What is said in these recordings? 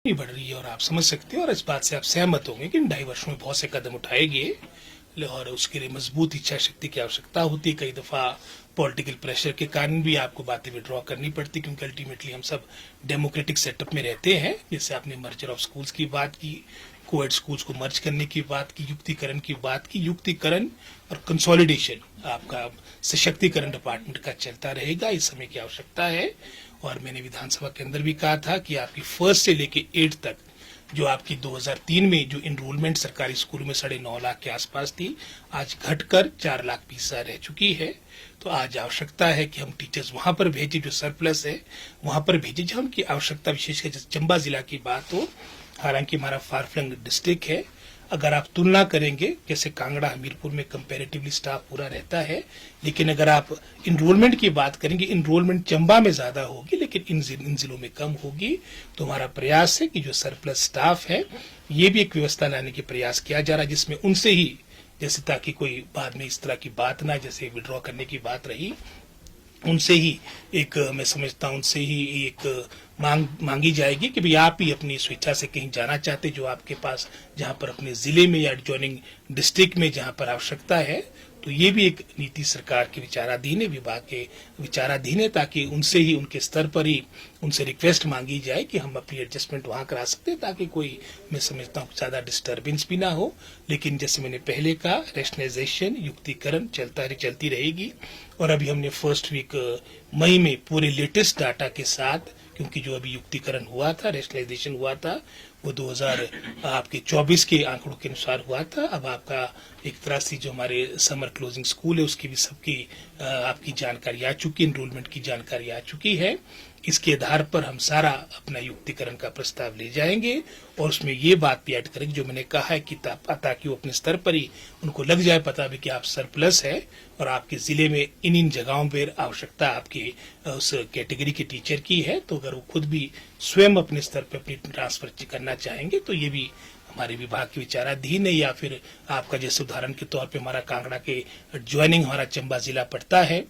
नहीं बढ़ रही है और आप समझ सकते हो और इस बात से आप सहमत होंगे कि इन 2.5 वर्षों में बहुत से कदम उठाए गए और उसके लिए मजबूत इच्छा शक्ति की आवश्यकता होती है। कई दफा पॉलिटिकल प्रेशर के कारण भी आपको बातें विड्रॉ करनी पड़ती, क्योंकि अल्टीमेटली हम सब डेमोक्रेटिक सेटअप में रहते हैं। जैसे आपने मर्जर ऑफ स्कूल्स की बात की, कोएड स्कूल्स को मर्ज करने की बात की, युक्तिकरण की बात की। युक्तिकरण और कंसोलिडेशन आपका सशक्तिकरण डिपार्टमेंट का चलता रहेगा, इस समय की आवश्यकता है। और मैंने विधानसभा के अंदर भी कहा था कि आपकी फर्स्ट से लेके 8 तक जो आपकी 2003 में जो इनरोलमेंट सरकारी स्कूलों में 9.5 लाख के आसपास थी, आज घटकर 4 लाख 20 हजार रह चुकी है। तो आज आवश्यकता है कि हम टीचर्स वहां पर भेजें, जो सरप्लस है वहां पर भेजें जहां उनकी आवश्यकता, विशेषकर जैसे चंबा जिला की बात हो। हालांकि हमारा फार फ्लंग डिस्ट्रिक्ट है, अगर आप तुलना करेंगे जैसे कांगड़ा हमीरपुर में कंपैरेटिवली स्टाफ पूरा रहता है, लेकिन अगर आप इनरोलमेंट की बात करेंगे, इनरोलमेंट चंबा में ज्यादा होगी लेकिन इन जिलों में कम होगी। तो हमारा प्रयास है कि जो सरप्लस स्टाफ है ये भी एक व्यवस्था लाने की प्रयास किया जा रहा है, जिसमें उनसे ही जैसे ताकि कोई बाद में इस तरह की बात ना, जैसे विड्रॉ करने की बात रही, उनसे ही एक मैं समझता हूं उनसे ही एक मांगी जाएगी कि भाई आप ही अपनी स्वेच्छा से कहीं जाना चाहते, जो आपके पास जहां पर अपने जिले में या एडजॉइनिंग डिस्ट्रिक्ट में जहां पर आवश्यकता है। तो ये भी एक नीति सरकार के विचाराधीन है, विभाग के विचाराधीन है, ताकि उनसे ही उनके स्तर पर ही उनसे रिक्वेस्ट मांगी जाए कि हम अपनी एडजस्टमेंट वहां करा सकते हैं, ताकि कोई मैं समझता हूँ ज्यादा डिस्टर्बेंस भी ना हो। लेकिन जैसे मैंने पहले कहा, रैशनलाइजेशन युक्तिकरण चलती रहेगी। और अभी हमने फर्स्ट वीक मई में पूरे लेटेस्ट डाटा के साथ, क्योंकि जो अभी युक्तिकरण हुआ था, रैशनलाइजेशन हुआ था, वो 2024 के आंकड़ों के अनुसार हुआ था। अब आपका एक तरह से जो हमारे समर क्लोजिंग स्कूल है उसकी भी सबकी आपकी जानकारी आ चुकी है, एनरोलमेंट की जानकारी आ चुकी है। इसके आधार पर हम सारा अपना युक्तिकरण का प्रस्ताव ले जाएंगे और उसमें ये बात भी ऐड करेंगे जो मैंने कहा है कि ताकि वो अपने स्तर पर ही उनको लग जाए पता भी कि आप सरप्लस है और आपके जिले में इन जगहों पर आवश्यकता आपकी उस कैटेगरी के टीचर की है। तो अगर वो खुद भी स्वयं अपने स्तर पर अपनी ट्रांसफर करना चाहेंगे तो ये भी हमारे विभाग के विचाराधीन है। या फिर आपका जैसे उदाहरण के तौर पे हमारा कांगड़ा के ज्वाइनिंग हमारा चंबा जिला पड़ता है,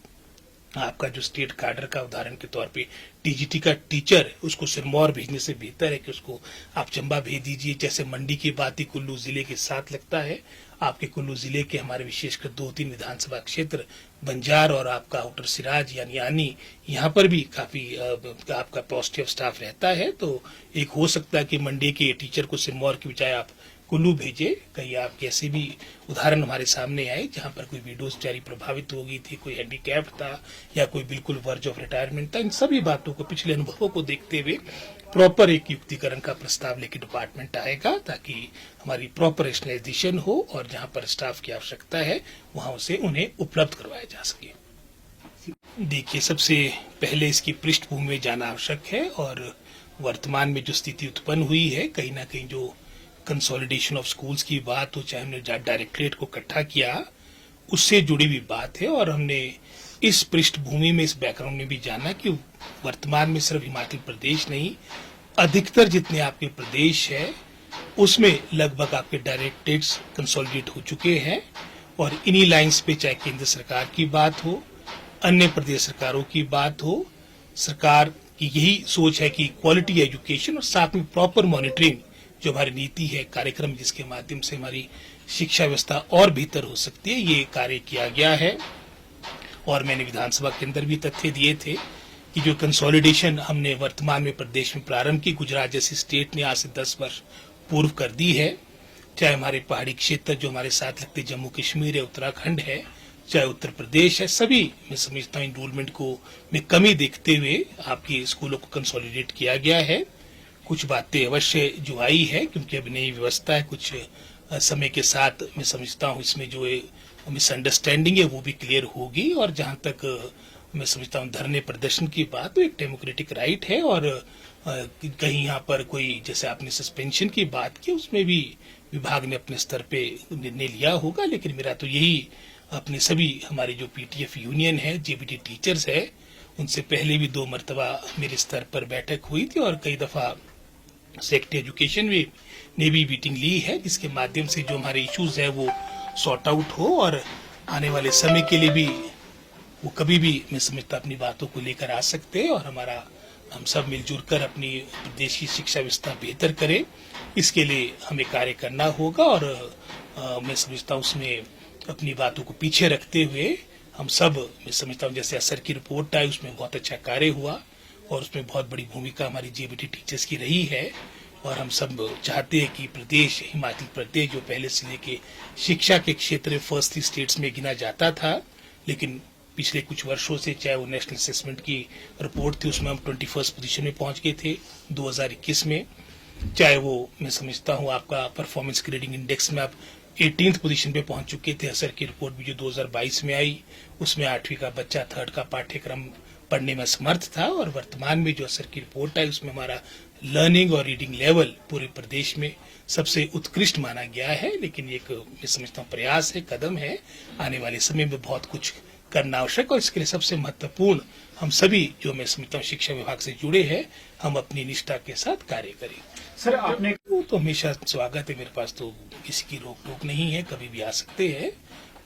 आपका जो स्टेट कार्डर का उदाहरण के तौर पे टीजीटी का टीचर, उसको सिरमौर भेजने से बेहतर है कि उसको आप चंबा भेज दीजिए। जैसे मंडी की बात ही कुल्लू जिले के साथ लगता है, आपके कुल्लू जिले के हमारे विशेषकर 2-3 विधानसभा क्षेत्र बंजार और आपका आउटर सिराज यानी आनी, यहाँ पर भी काफी आपका पॉजिटिव स्टाफ रहता है। तो एक हो सकता है कि मंडी के टीचर को सिरमौर की बजाय आप कुल्लू भेजे। कई आप कैसे भी उदाहरण हमारे सामने आए जहां पर कोई विडोज बेचारी प्रभावित हो गई थी, कोई हैंडीकैप्ड था या कोई बिल्कुल वर्ज ऑफ रिटायरमेंट था। इन सभी बातों को, पिछले अनुभवों को देखते हुए प्रॉपर एक युक्तिकरण का प्रस्ताव लेकर डिपार्टमेंट आएगा, ताकि हमारी प्रॉपर रैशनलाइजेशन हो और जहां पर स्टाफ की आवश्यकता है वहां उसे उन्हें उपलब्ध करवाया जा सके। देखिए, सबसे पहले इसकी पृष्ठभूमि में जाना आवश्यक है और वर्तमान में जो स्थिति उत्पन्न हुई है, कहीं ना कहीं जो कंसोलिडेशन ऑफ स्कूल्स की बात हो, चाहे हमने डायरेक्टरेट को इकट्ठा किया, उससे जुड़ी हुई बात है। और हमने इस पृष्ठभूमि में, इस बैकग्राउंड में भी जाना कि वर्तमान में सिर्फ हिमाचल प्रदेश नहीं, अधिकतर जितने आपके प्रदेश है उसमें लगभग आपके डायरेक्टरेट्स कंसोलिडेट हो चुके हैं। और इन्हीं लाइंस पे चाहे केंद्र सरकार की बात हो, अन्य प्रदेश सरकारों की बात हो, सरकार की यही सोच है कि क्वालिटी एजुकेशन और साथ में प्रॉपर मॉनिटरिंग जो हमारी नीति है, कार्यक्रम जिसके माध्यम से हमारी शिक्षा व्यवस्था और बेहतर हो सकती है, ये कार्य किया गया है। और मैंने विधानसभा के अंदर भी तथ्य दिए थे कि जो कंसोलिडेशन हमने वर्तमान में प्रदेश में प्रारंभ की, गुजरात जैसी स्टेट ने आज से 10 वर्ष पूर्व कर दी है। चाहे हमारे पहाड़ी क्षेत्र जो हमारे साथ लगते जम्मू कश्मीर है, उत्तराखंड है, चाहे उत्तर प्रदेश है, सभी मैं समझता हूँ इनरोलमेंट को में कमी देखते हुए आपकी स्कूलों को कंसोलिडेट किया गया है। कुछ बातें अवश्य जो आई है, क्योंकि अभी नई व्यवस्था है, कुछ समय के साथ मैं समझता हूँ इसमें जो मिसअंडरस्टैंडिंग है वो भी क्लियर होगी। और जहां तक मैं समझता हूँ धरने प्रदर्शन की बात, तो एक डेमोक्रेटिक राइट है। और कहीं यहाँ पर कोई, जैसे आपने सस्पेंशन की बात की, उसमें भी विभाग ने अपने स्तर पे निर्णय लिया होगा। लेकिन मेरा तो यही अपने सभी हमारे जो पीटीएफ यूनियन है, जेबीटी टीचर्स है, उनसे पहले भी 2 मरतबा मेरे स्तर पर बैठक हुई थी और कई दफा सेक्रेटरी एजुकेशन ने भी मीटिंग ली है, जिसके माध्यम से जो हमारे इश्यूज है वो सॉर्ट आउट हो और आने वाले समय के लिए भी वो कभी भी मैं समझता अपनी बातों को लेकर आ सकते हैं। और हमारा हम सब मिलजुल कर अपनी प्रदेश की शिक्षा व्यवस्था बेहतर करें, इसके लिए हमें कार्य करना होगा। और मैं समझता हूँ उसमें अपनी बातों को पीछे रखते हुए हम सब, मैं समझता हूँ जैसे असर की रिपोर्ट आई उसमें बहुत अच्छा कार्य हुआ और उसमें बहुत बड़ी भूमिका हमारी जेबीटी टीचर्स की रही है। और हम सब चाहते हैं कि प्रदेश, हिमाचल प्रदेश जो पहले से लेके शिक्षा के क्षेत्र में फर्स्ट स्टेट्स में गिना जाता था, लेकिन पिछले कुछ वर्षों से चाहे वो नेशनल असेसमेंट की रिपोर्ट थी उसमें हम 21st पोजीशन में पहुंच गए थे 2021 में, चाहे वो मैं समझता हूँ आपका परफॉर्मेंस ग्रेडिंग इंडेक्स में आप 18th पोजीशन पे पहुंच चुके थे। असर की रिपोर्ट भी जो 2022 में आई उसमें 8वीं का बच्चा 3rd का पाठ्यक्रम पढ़ने में समर्थ था। और वर्तमान में जो असर की रिपोर्ट आई उसमें हमारा लर्निंग और रीडिंग लेवल पूरे प्रदेश में सबसे उत्कृष्ट माना गया है। लेकिन एक मैं समझता हूँ प्रयास है, कदम है, आने वाले समय में बहुत कुछ करना आवश्यक। और इसके लिए सबसे महत्वपूर्ण हम सभी जो मैं समझता हूँ शिक्षा विभाग से जुड़े हैं, हम अपनी निष्ठा के साथ कार्य करें। सर आपने वो तो हमेशा स्वागत है, मेरे पास तो किसी की रोक टोक नहीं है, कभी भी आ सकते हैं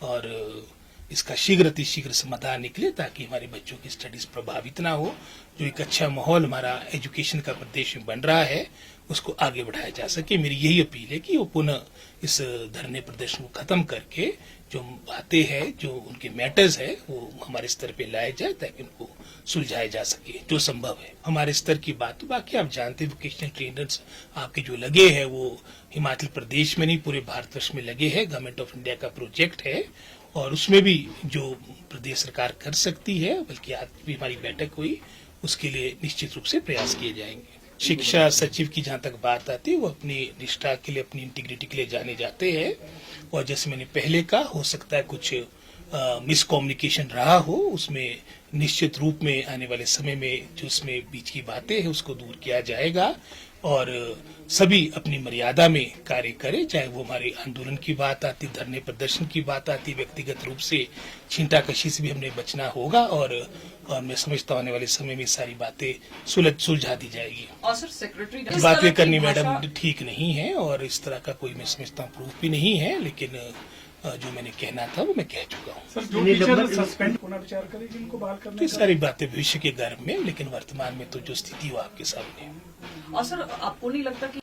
और इसका शीघ्र अतिशीघ्र समाधान निकले ताकि हमारे बच्चों की स्टडीज प्रभावित ना हो। जो एक अच्छा माहौल हमारा एजुकेशन का प्रदेश में बन रहा है उसको आगे बढ़ाया जा सके। मेरी यही अपील है कि वो पुनः इस धरने प्रदर्शन को खत्म करके जो बातें हैं, जो उनके मैटर्स है, वो हमारे स्तर पे लाए जाए ताकि उनको सुलझाया जा सके जो संभव है हमारे स्तर की बात। बाकी आप जानते हैं वोकेशनल ट्रेनर्स आपके जो लगे हैं वो हिमाचल प्रदेश में नहीं पूरे भारतवर्ष में लगे हैं। गवर्नमेंट ऑफ इंडिया का प्रोजेक्ट है और उसमें भी जो प्रदेश सरकार कर सकती है, बल्कि आज भी हमारी बैठक हुई, उसके लिए निश्चित रूप से प्रयास किए जाएंगे। शिक्षा सचिव की जहां तक बात आती है वो अपनी निष्ठा के लिए, अपनी इंटीग्रिटी के लिए जाने जाते हैं और जैसे मैंने पहले कहा, हो सकता है कुछ मिसकम्युनिकेशन रहा हो, उसमें निश्चित रूप में आने वाले समय में जो उसमें बीच की बातें हैं उसको दूर किया जाएगा और सभी अपनी मर्यादा में कार्य करें। चाहे वो हमारे आंदोलन की बात आती, धरने प्रदर्शन की बात आती, व्यक्तिगत रूप से छींटाकशी से भी हमने बचना होगा और मैं समझता हूँ आने वाले समय में सारी बातें सुलझा दी जाएगी। और सर सेक्रेटरी बातें करनी मैडम ठीक नहीं है और इस तरह का कोई मैं समझता हूँ प्रूफ भी नहीं है, लेकिन जो मैंने कहना था वो मैं कह चुका हूँ। सर जो टीचर सस्पेंड होना विचार करेगी उनको बहाल करने तो सारी बातें भविष्य के गर्भ में, लेकिन वर्तमान में तो जो स्थिति वो आपके सामने है। और सर आपको नहीं लगता कि